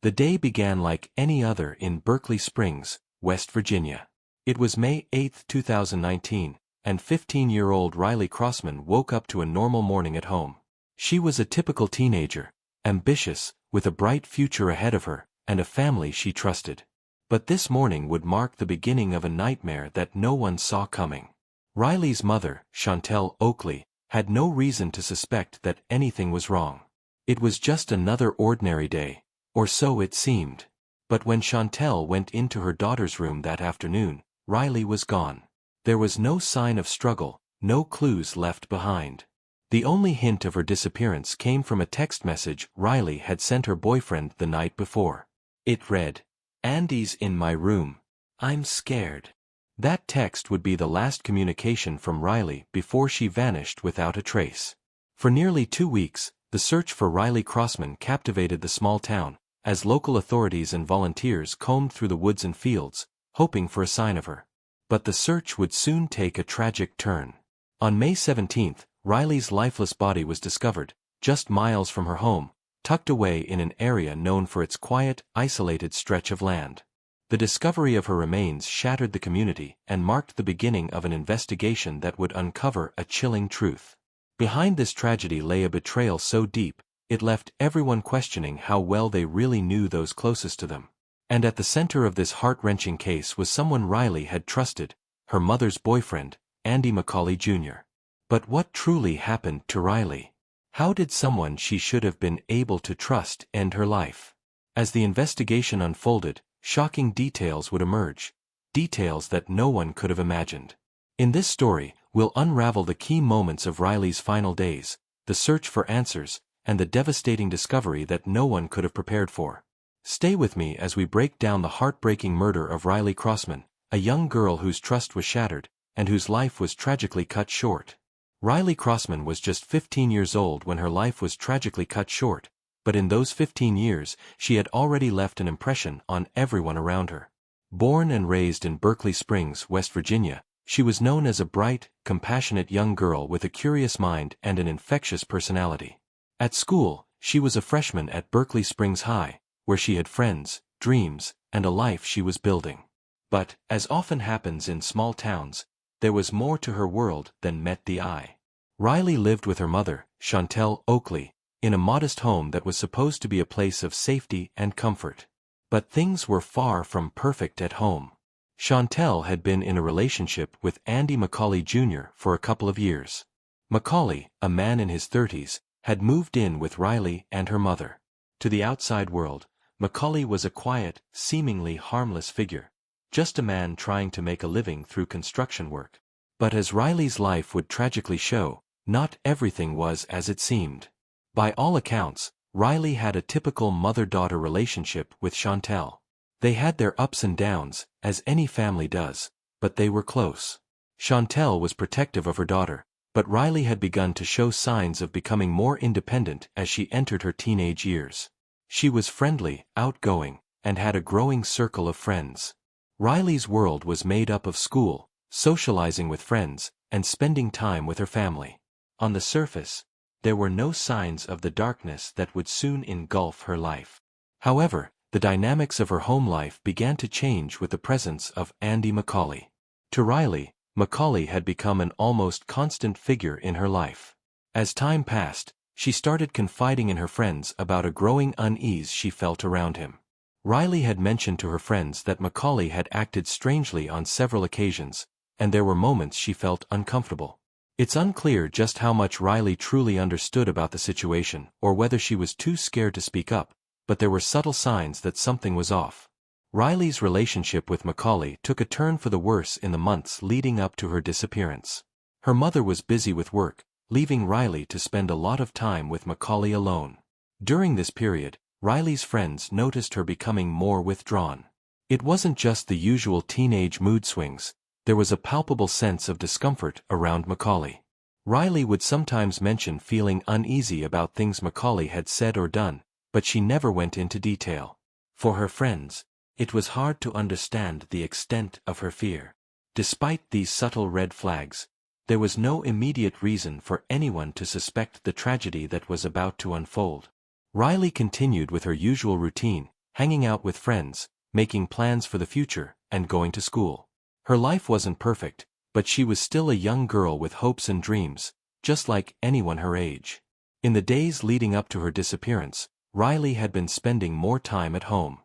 The day began like any other in Berkeley Springs, West Virginia. It was May 8, 2019, and 15-year-old Riley Crossman woke up to a normal morning at home. She was a typical teenager, ambitious, with a bright future ahead of her, and a family she trusted. But this morning would mark the beginning of a nightmare that no one saw coming. Riley's mother, Chantel Oakley, had no reason to suspect that anything was wrong. It was just another ordinary day, or so it seemed. But when Chantel went into her daughter's room that afternoon, Riley was gone. There was no sign of struggle, no clues left behind. The only hint of her disappearance came from a text message Riley had sent her boyfriend the night before. It read, "Andy's in my room. I'm scared." That text would be the last communication from Riley before she vanished without a trace. For nearly 2 weeks, the search for Riley Crossman captivated the small town, as local authorities and volunteers combed through the woods and fields, hoping for a sign of her. But the search would soon take a tragic turn. On May 17, Riley's lifeless body was discovered, just miles from her home, tucked away in an area known for its quiet, isolated stretch of land. The discovery of her remains shattered the community and marked the beginning of an investigation that would uncover a chilling truth. Behind this tragedy lay a betrayal so deep, it left everyone questioning how well they really knew those closest to them. And at the center of this heart-wrenching case was someone Riley had trusted, her mother's boyfriend, Andy McCauley Jr. But what truly happened to Riley? How did someone she should have been able to trust end her life? As the investigation unfolded, shocking details would emerge, details that no one could have imagined. In this story, we'll unravel the key moments of Riley's final days, the search for answers, and the devastating discovery that no one could have prepared for. Stay with me as we break down the heartbreaking murder of Riley Crossman, a young girl whose trust was shattered, and whose life was tragically cut short. Riley Crossman was just 15 years old when her life was tragically cut short, but in those 15 years, she had already left an impression on everyone around her. Born and raised in Berkeley Springs, West Virginia, she was known as a bright, compassionate young girl with a curious mind and an infectious personality. At school, she was a freshman at Berkeley Springs High, where she had friends, dreams, and a life she was building. But, as often happens in small towns, there was more to her world than met the eye. Riley lived with her mother, Chantel Oakley, in a modest home that was supposed to be a place of safety and comfort. But things were far from perfect at home. Chantel had been in a relationship with Andy McCauley Jr. for a couple of years. McCauley, a man in his 30s, had moved in with Riley and her mother. To the outside world, McCauley was a quiet, seemingly harmless figure, just a man trying to make a living through construction work. But as Riley's life would tragically show, not everything was as it seemed. By all accounts, Riley had a typical mother-daughter relationship with Chantel. They had their ups and downs, as any family does, but they were close. Chantel was protective of her daughter, but Riley had begun to show signs of becoming more independent as she entered her teenage years. She was friendly, outgoing, and had a growing circle of friends. Riley's world was made up of school, socializing with friends, and spending time with her family. On the surface, there were no signs of the darkness that would soon engulf her life. However, the dynamics of her home life began to change with the presence of Andy McCauley. To Riley, McCauley had become an almost constant figure in her life. As time passed, she started confiding in her friends about a growing unease she felt around him. Riley had mentioned to her friends that McCauley had acted strangely on several occasions, and there were moments she felt uncomfortable. It's unclear just how much Riley truly understood about the situation or whether she was too scared to speak up, but there were subtle signs that something was off. Riley's relationship with McCauley took a turn for the worse in the months leading up to her disappearance. Her mother was busy with work, leaving Riley to spend a lot of time with McCauley alone. During this period, Riley's friends noticed her becoming more withdrawn. It wasn't just the usual teenage mood swings, there was a palpable sense of discomfort around McCauley. Riley would sometimes mention feeling uneasy about things McCauley had said or done, but she never went into detail. For her friends, it was hard to understand the extent of her fear. Despite these subtle red flags, there was no immediate reason for anyone to suspect the tragedy that was about to unfold. Riley continued with her usual routine, hanging out with friends, making plans for the future, and going to school. Her life wasn't perfect, but she was still a young girl with hopes and dreams, just like anyone her age. In the days leading up to her disappearance, Riley had been spending more time at home.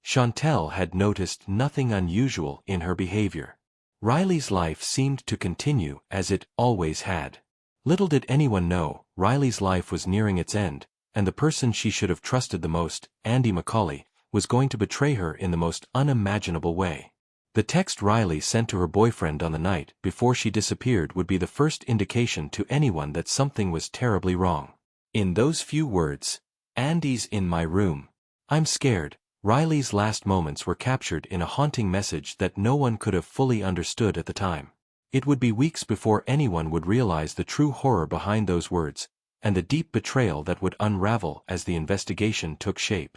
Chantel had noticed nothing unusual in her behavior. Riley's life seemed to continue as it always had. Little did anyone know, Riley's life was nearing its end, and the person she should have trusted the most, Andy McCauley, was going to betray her in the most unimaginable way. The text Riley sent to her boyfriend on the night before she disappeared would be the first indication to anyone that something was terribly wrong. In those few words, "Andy's in my room. I'm scared," Riley's last moments were captured in a haunting message that no one could have fully understood at the time. It would be weeks before anyone would realize the true horror behind those words, and the deep betrayal that would unravel as the investigation took shape.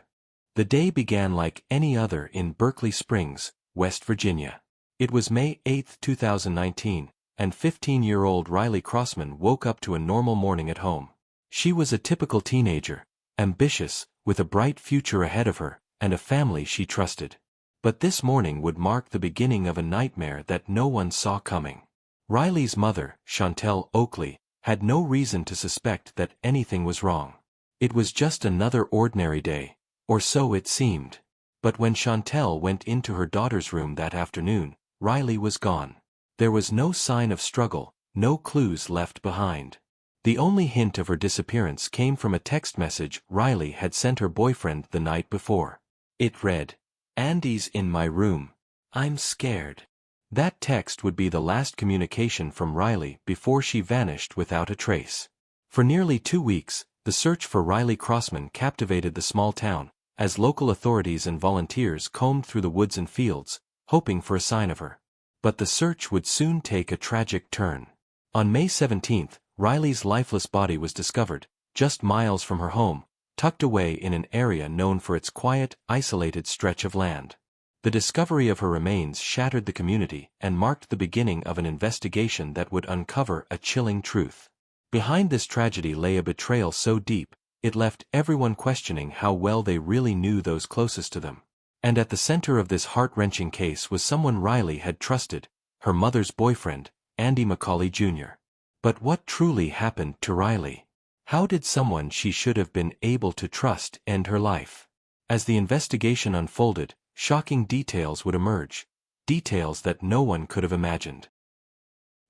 The day began like any other in Berkeley Springs, West Virginia. It was May 8, 2019, and 15-year-old Riley Crossman woke up to a normal morning at home. She was a typical teenager, ambitious, with a bright future ahead of her, and a family she trusted. But this morning would mark the beginning of a nightmare that no one saw coming. Riley's mother, Chantel Oakley, had no reason to suspect that anything was wrong. It was just another ordinary day, or so it seemed. But when Chantel went into her daughter's room that afternoon, Riley was gone. There was no sign of struggle, no clues left behind. The only hint of her disappearance came from a text message Riley had sent her boyfriend the night before. It read, "Andy's in my room. I'm scared." That text would be the last communication from Riley before she vanished without a trace. For nearly 2 weeks, the search for Riley Crossman captivated the small town, as local authorities and volunteers combed through the woods and fields, hoping for a sign of her. But the search would soon take a tragic turn. On May 17, Riley's lifeless body was discovered, just miles from her home, tucked away in an area known for its quiet, isolated stretch of land. The discovery of her remains shattered the community and marked the beginning of an investigation that would uncover a chilling truth. Behind this tragedy lay a betrayal so deep, it left everyone questioning how well they really knew those closest to them. And at the center of this heart-wrenching case was someone Riley had trusted, her mother's boyfriend, Andy McCauley Jr. But what truly happened to Riley? How did someone she should have been able to trust end her life? As the investigation unfolded, shocking details would emerge, details that no one could have imagined.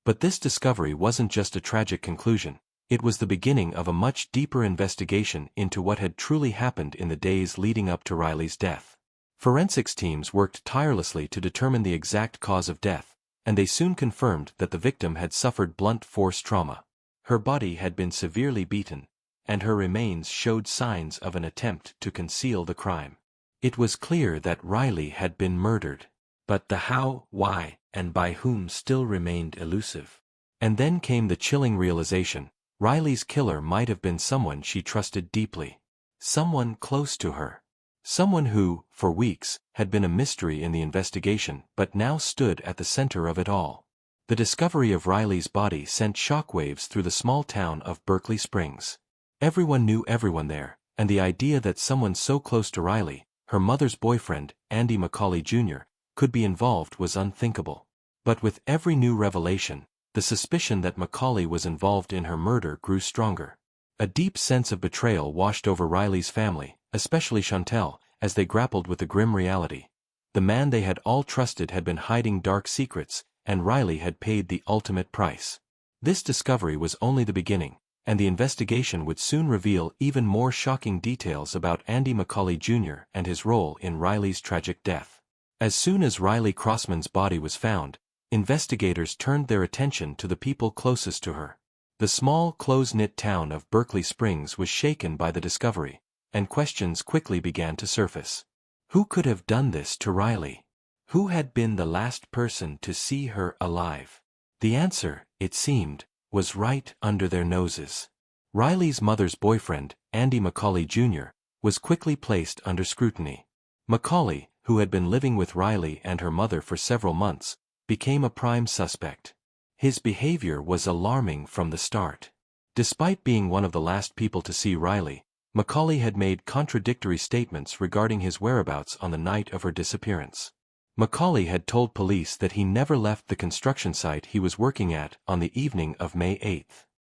But this discovery wasn't just a tragic conclusion, it was the beginning of a much deeper investigation into what had truly happened in the days leading up to Riley's death. Forensics teams worked tirelessly to determine the exact cause of death, and they soon confirmed that the victim had suffered blunt force trauma. Her body had been severely beaten, and her remains showed signs of an attempt to conceal the crime. It was clear that Riley had been murdered. But the how, why, and by whom still remained elusive. And then came the chilling realization, Riley's killer might have been someone she trusted deeply. Someone close to her. Someone who, for weeks, had been a mystery in the investigation but now stood at the center of it all. The discovery of Riley's body sent shockwaves through the small town of Berkeley Springs. Everyone knew everyone there, and the idea that someone so close to Riley, her mother's boyfriend, Andy McCauley Jr., could be involved was unthinkable. But with every new revelation, the suspicion that McCauley was involved in her murder grew stronger. A deep sense of betrayal washed over Riley's family, especially Chantel, as they grappled with the grim reality. The man they had all trusted had been hiding dark secrets, and Riley had paid the ultimate price. This discovery was only the beginning, and the investigation would soon reveal even more shocking details about Andy McCauley Jr. and his role in Riley's tragic death. As soon as Riley Crossman's body was found, investigators turned their attention to the people closest to her. The small, close-knit town of Berkeley Springs was shaken by the discovery, and questions quickly began to surface. Who could have done this to Riley? Who had been the last person to see her alive? The answer, it seemed, was right under their noses. Riley's mother's boyfriend, Andy McCauley Jr., was quickly placed under scrutiny. McCauley, who had been living with Riley and her mother for several months, became a prime suspect. His behavior was alarming from the start. Despite being one of the last people to see Riley, Macaulay had made contradictory statements regarding his whereabouts on the night of her disappearance. Macaulay had told police that he never left the construction site he was working at on the evening of May 8.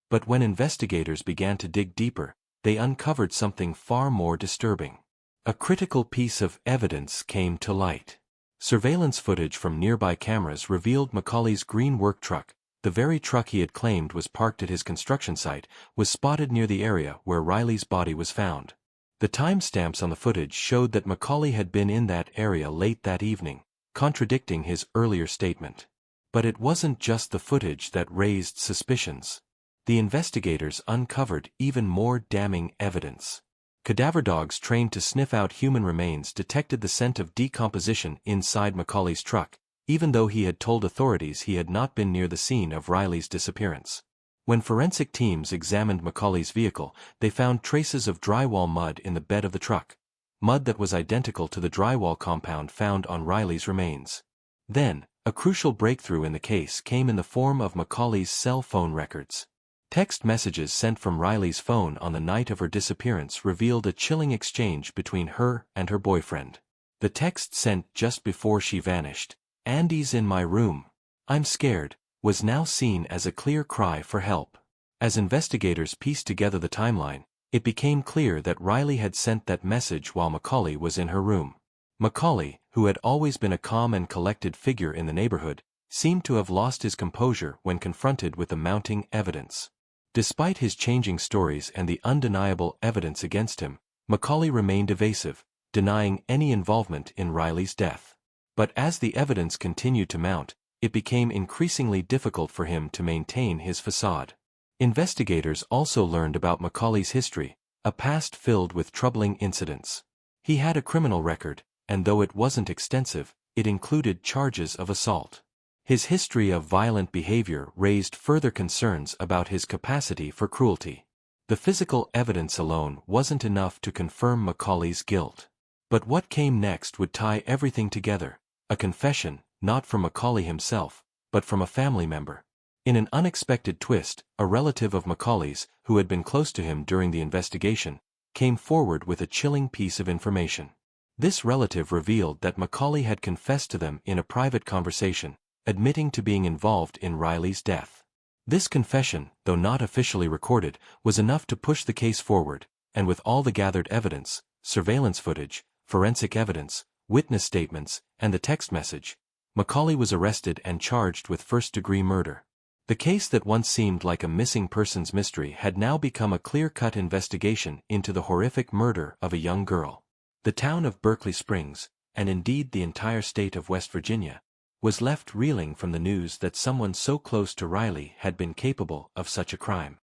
But when investigators began to dig deeper, they uncovered something far more disturbing. A critical piece of evidence came to light. Surveillance footage from nearby cameras revealed Macaulay's green work truck, the very truck he had claimed was parked at his construction site, was spotted near the area where Riley's body was found. The timestamps on the footage showed that Macaulay had been in that area late that evening, contradicting his earlier statement. But it wasn't just the footage that raised suspicions. The investigators uncovered even more damning evidence. Cadaver dogs trained to sniff out human remains detected the scent of decomposition inside Macaulay's truck, even though he had told authorities he had not been near the scene of Riley's disappearance. When forensic teams examined Macaulay's vehicle, they found traces of drywall mud in the bed of the truck, mud that was identical to the drywall compound found on Riley's remains. Then, a crucial breakthrough in the case came in the form of Macaulay's cell phone records. Text messages sent from Riley's phone on the night of her disappearance revealed a chilling exchange between her and her boyfriend. The text sent just before she vanished, "Andy's in my room. I'm scared," was now seen as a clear cry for help. As investigators pieced together the timeline, it became clear that Riley had sent that message while Macaulay was in her room. Macaulay, who had always been a calm and collected figure in the neighborhood, seemed to have lost his composure when confronted with the mounting evidence. Despite his changing stories and the undeniable evidence against him, Macaulay remained evasive, denying any involvement in Riley's death. But as the evidence continued to mount, it became increasingly difficult for him to maintain his facade. Investigators also learned about Macaulay's history, a past filled with troubling incidents. He had a criminal record, and though it wasn't extensive, it included charges of assault. His history of violent behavior raised further concerns about his capacity for cruelty. The physical evidence alone wasn't enough to confirm Macaulay's guilt. But what came next would tie everything together, a confession, not from Macaulay himself, but from a family member. In an unexpected twist, a relative of Macaulay's, who had been close to him during the investigation, came forward with a chilling piece of information. This relative revealed that Macaulay had confessed to them in a private conversation, admitting to being involved in Riley's death. This confession, though not officially recorded, was enough to push the case forward, and with all the gathered evidence, surveillance footage, forensic evidence, witness statements, and the text message, Macaulay was arrested and charged with first-degree murder. The case that once seemed like a missing persons mystery had now become a clear-cut investigation into the horrific murder of a young girl. The town of Berkeley Springs, and indeed the entire state of West Virginia, was left reeling from the news that someone so close to Riley had been capable of such a crime.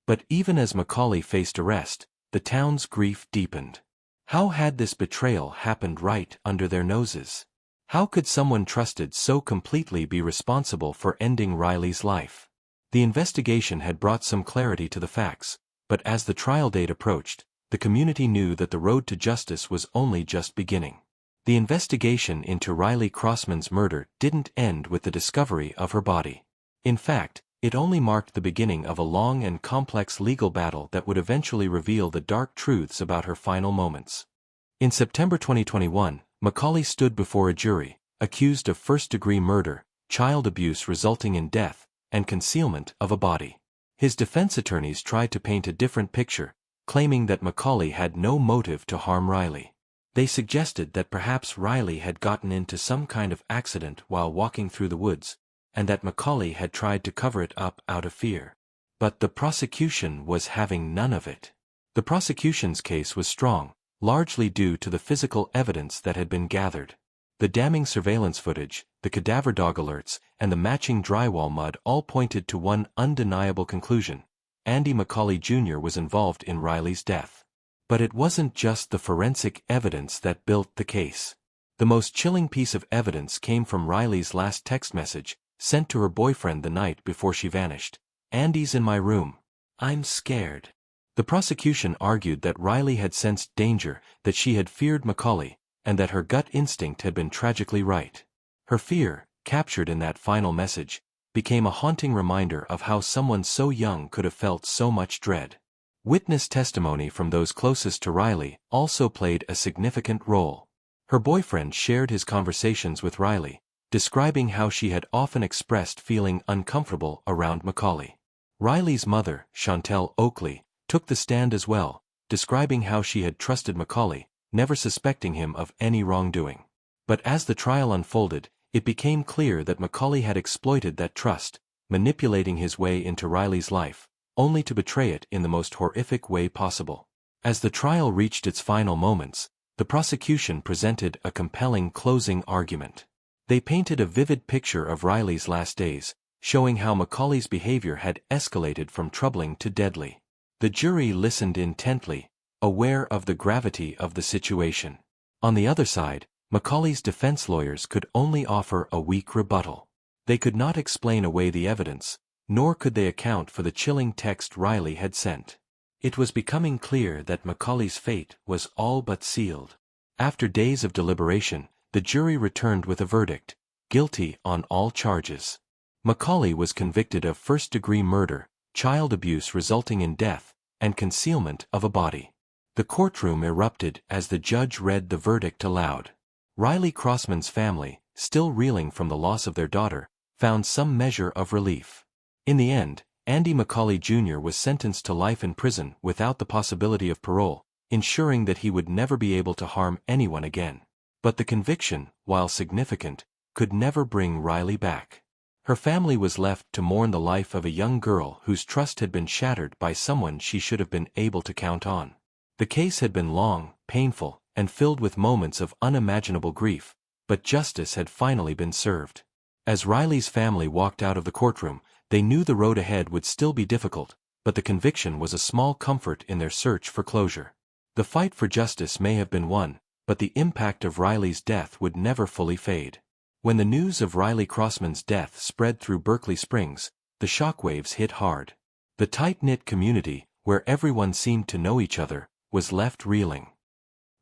But even as Macaulay faced arrest, the town's grief deepened. How had this betrayal happened right under their noses? How could someone trusted so completely be responsible for ending Riley's life? The investigation had brought some clarity to the facts, but as the trial date approached, the community knew that the road to justice was only just beginning. The investigation into Riley Crossman's murder didn't end with the discovery of her body. In fact, it only marked the beginning of a long and complex legal battle that would eventually reveal the dark truths about her final moments. In September 2021, Macaulay stood before a jury, accused of first-degree murder, child abuse resulting in death, and concealment of a body. His defense attorneys tried to paint a different picture, claiming that Macaulay had no motive to harm Riley. They suggested that perhaps Riley had gotten into some kind of accident while walking through the woods, and that Macaulay had tried to cover it up out of fear. But the prosecution was having none of it. The prosecution's case was strong, largely due to the physical evidence that had been gathered. The damning surveillance footage, the cadaver dog alerts, and the matching drywall mud all pointed to one undeniable conclusion: Andy Macaulay Jr. was involved in Riley's death. But it wasn't just the forensic evidence that built the case. The most chilling piece of evidence came from Riley's last text message, sent to her boyfriend the night before she vanished. "Andy's in my room. I'm scared." The prosecution argued that Riley had sensed danger, that she had feared Macaulay, and that her gut instinct had been tragically right. Her fear, captured in that final message, became a haunting reminder of how someone so young could have felt so much dread. Witness testimony from those closest to Riley also played a significant role. Her boyfriend shared his conversations with Riley, describing how she had often expressed feeling uncomfortable around Macaulay. Riley's mother, Chantel Oakley, took the stand as well, describing how she had trusted Macaulay, never suspecting him of any wrongdoing. But as the trial unfolded, it became clear that Macaulay had exploited that trust, manipulating his way into Riley's life, only to betray it in the most horrific way possible. As the trial reached its final moments, the prosecution presented a compelling closing argument. They painted a vivid picture of Riley's last days, showing how Macaulay's behavior had escalated from troubling to deadly. The jury listened intently, aware of the gravity of the situation. On the other side, Macaulay's defense lawyers could only offer a weak rebuttal. They could not explain away the evidence, nor could they account for the chilling text Riley had sent. It was becoming clear that Macaulay's fate was all but sealed. After days of deliberation, the jury returned with a verdict, guilty on all charges. Macaulay was convicted of first-degree murder, child abuse resulting in death, and concealment of a body. The courtroom erupted as the judge read the verdict aloud. Riley Crossman's family, still reeling from the loss of their daughter, found some measure of relief. In the end, Andy Macaulay Jr. was sentenced to life in prison without the possibility of parole, ensuring that he would never be able to harm anyone again. But the conviction, while significant, could never bring Riley back. Her family was left to mourn the life of a young girl whose trust had been shattered by someone she should have been able to count on. The case had been long, painful, and filled with moments of unimaginable grief, but justice had finally been served. As Riley's family walked out of the courtroom, they knew the road ahead would still be difficult, but the conviction was a small comfort in their search for closure. The fight for justice may have been won, but the impact of Riley's death would never fully fade. When the news of Riley Crossman's death spread through Berkeley Springs, the shockwaves hit hard. The tight-knit community, where everyone seemed to know each other, was left reeling.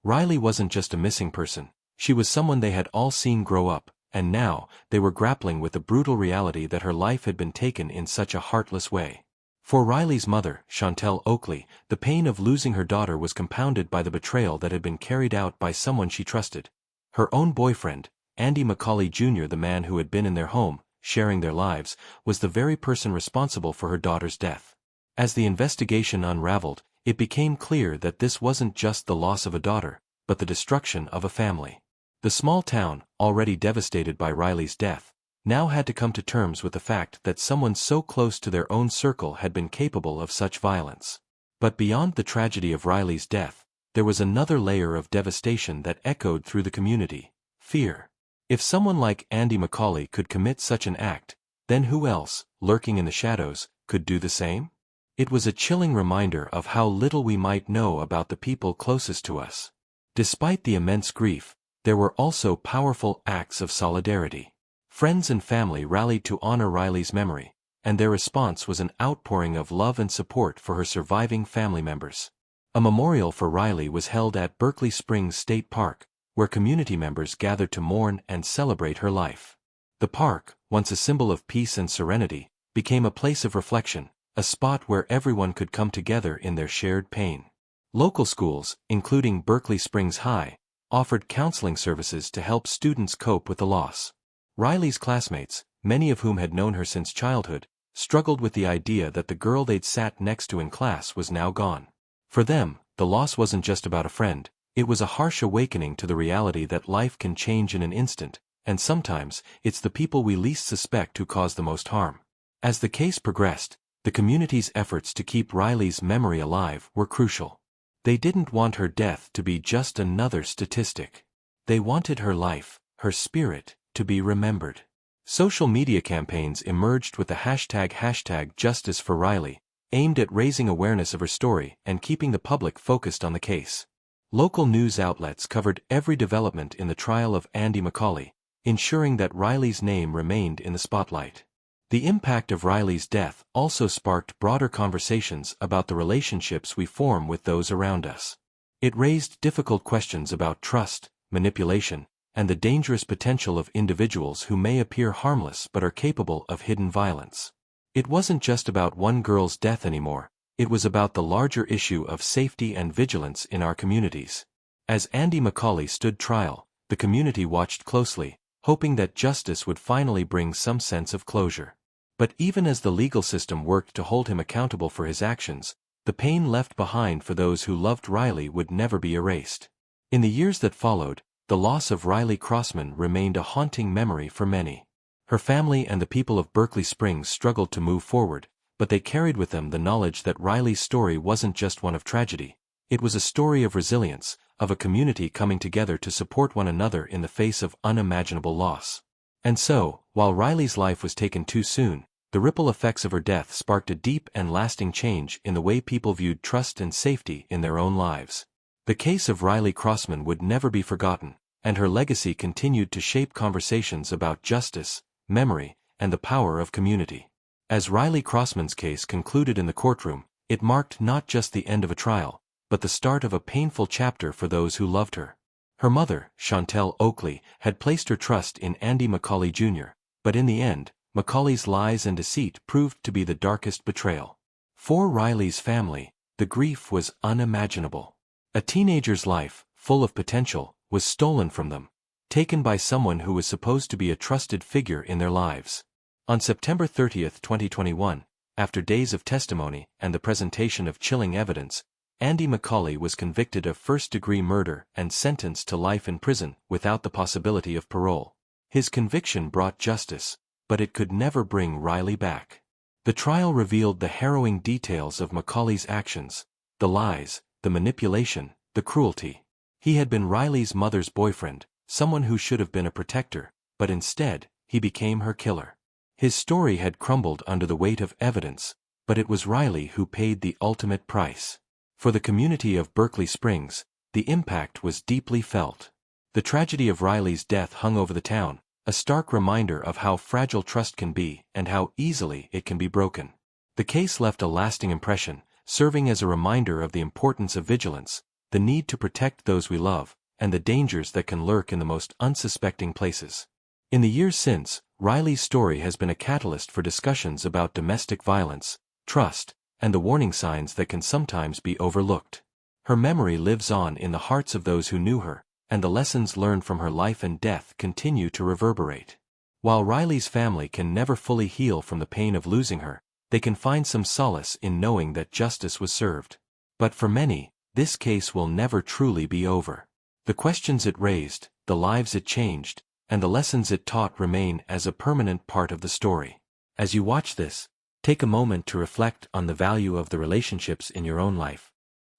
Riley wasn't just a missing person, she was someone they had all seen grow up, and now, they were grappling with the brutal reality that her life had been taken in such a heartless way. For Riley's mother, Chantel Oakley, the pain of losing her daughter was compounded by the betrayal that had been carried out by someone she trusted. Her own boyfriend, Andy Macaulay Jr., the man who had been in their home, sharing their lives, was the very person responsible for her daughter's death. As the investigation unraveled, it became clear that this wasn't just the loss of a daughter, but the destruction of a family. The small town, already devastated by Riley's death, now had to come to terms with the fact that someone so close to their own circle had been capable of such violence. But beyond the tragedy of Riley's death, there was another layer of devastation that echoed through the community: fear. If someone like Andy Macaulay could commit such an act, then who else, lurking in the shadows, could do the same? It was a chilling reminder of how little we might know about the people closest to us. Despite the immense grief, there were also powerful acts of solidarity. Friends and family rallied to honor Riley's memory, and their response was an outpouring of love and support for her surviving family members. A memorial for Riley was held at Berkeley Springs State Park, where community members gathered to mourn and celebrate her life. The park, once a symbol of peace and serenity, became a place of reflection, a spot where everyone could come together in their shared pain. Local schools, including Berkeley Springs High, offered counseling services to help students cope with the loss. Riley's classmates, many of whom had known her since childhood, struggled with the idea that the girl they'd sat next to in class was now gone. For them, the loss wasn't just about a friend, it was a harsh awakening to the reality that life can change in an instant, and sometimes, it's the people we least suspect who cause the most harm. As the case progressed, the community's efforts to keep Riley's memory alive were crucial. They didn't want her death to be just another statistic. They wanted her life, her spirit, to be remembered. Social media campaigns emerged with the hashtag Justice for Riley, aimed at raising awareness of her story and keeping the public focused on the case. Local news outlets covered every development in the trial of Andy Macaulay, ensuring that Riley's name remained in the spotlight. The impact of Riley's death also sparked broader conversations about the relationships we form with those around us. It raised difficult questions about trust, manipulation, and the dangerous potential of individuals who may appear harmless but are capable of hidden violence. It wasn't just about one girl's death anymore, It was about the larger issue of safety and vigilance in our communities. As Andy McCauley stood trial, the community watched closely, hoping that justice would finally bring some sense of closure. But even as the legal system worked to hold him accountable for his actions, the pain left behind for those who loved Riley would never be erased. In the years that followed, the loss of Riley Crossman remained a haunting memory for many. Her family and the people of Berkeley Springs struggled to move forward, but they carried with them the knowledge that Riley's story wasn't just one of tragedy. It was a story of resilience, of a community coming together to support one another in the face of unimaginable loss. And so, while Riley's life was taken too soon, the ripple effects of her death sparked a deep and lasting change in the way people viewed trust and safety in their own lives. The case of Riley Crossman would never be forgotten, and her legacy continued to shape conversations about justice, memory, and the power of community. As Riley Crossman's case concluded in the courtroom, it marked not just the end of a trial, but the start of a painful chapter for those who loved her. Her mother, Chantel Oakley, had placed her trust in Andy McCauley Jr., but in the end, McCauley's lies and deceit proved to be the darkest betrayal. For Riley's family, the grief was unimaginable. A teenager's life, full of potential, was stolen from them, taken by someone who was supposed to be a trusted figure in their lives. On September 30, 2021, after days of testimony and the presentation of chilling evidence, Andy McCauley was convicted of first-degree murder and sentenced to life in prison without the possibility of parole. His conviction brought justice, but it could never bring Riley back. The trial revealed the harrowing details of McCauley's actions, the lies, the manipulation, the cruelty. He had been Riley's mother's boyfriend, someone who should have been a protector, but instead, he became her killer. His story had crumbled under the weight of evidence, but it was Riley who paid the ultimate price. For the community of Berkeley Springs, the impact was deeply felt. The tragedy of Riley's death hung over the town, a stark reminder of how fragile trust can be and how easily it can be broken. The case left a lasting impression, serving as a reminder of the importance of vigilance, the need to protect those we love, and the dangers that can lurk in the most unsuspecting places. In the years since, Riley's story has been a catalyst for discussions about domestic violence, trust, and the warning signs that can sometimes be overlooked. Her memory lives on in the hearts of those who knew her, and the lessons learned from her life and death continue to reverberate. While Riley's family can never fully heal from the pain of losing her, they can find some solace in knowing that justice was served. But for many, this case will never truly be over. The questions it raised, the lives it changed, and the lessons it taught remain as a permanent part of the story. As you watch this, take a moment to reflect on the value of the relationships in your own life.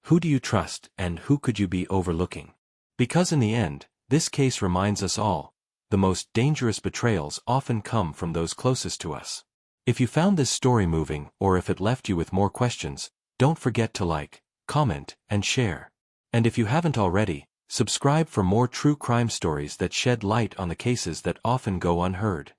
Who do you trust, and who could you be overlooking? Because in the end, this case reminds us all, the most dangerous betrayals often come from those closest to us. If you found this story moving, or if it left you with more questions, don't forget to like, comment, and share. And if you haven't already, subscribe for more true crime stories that shed light on the cases that often go unheard.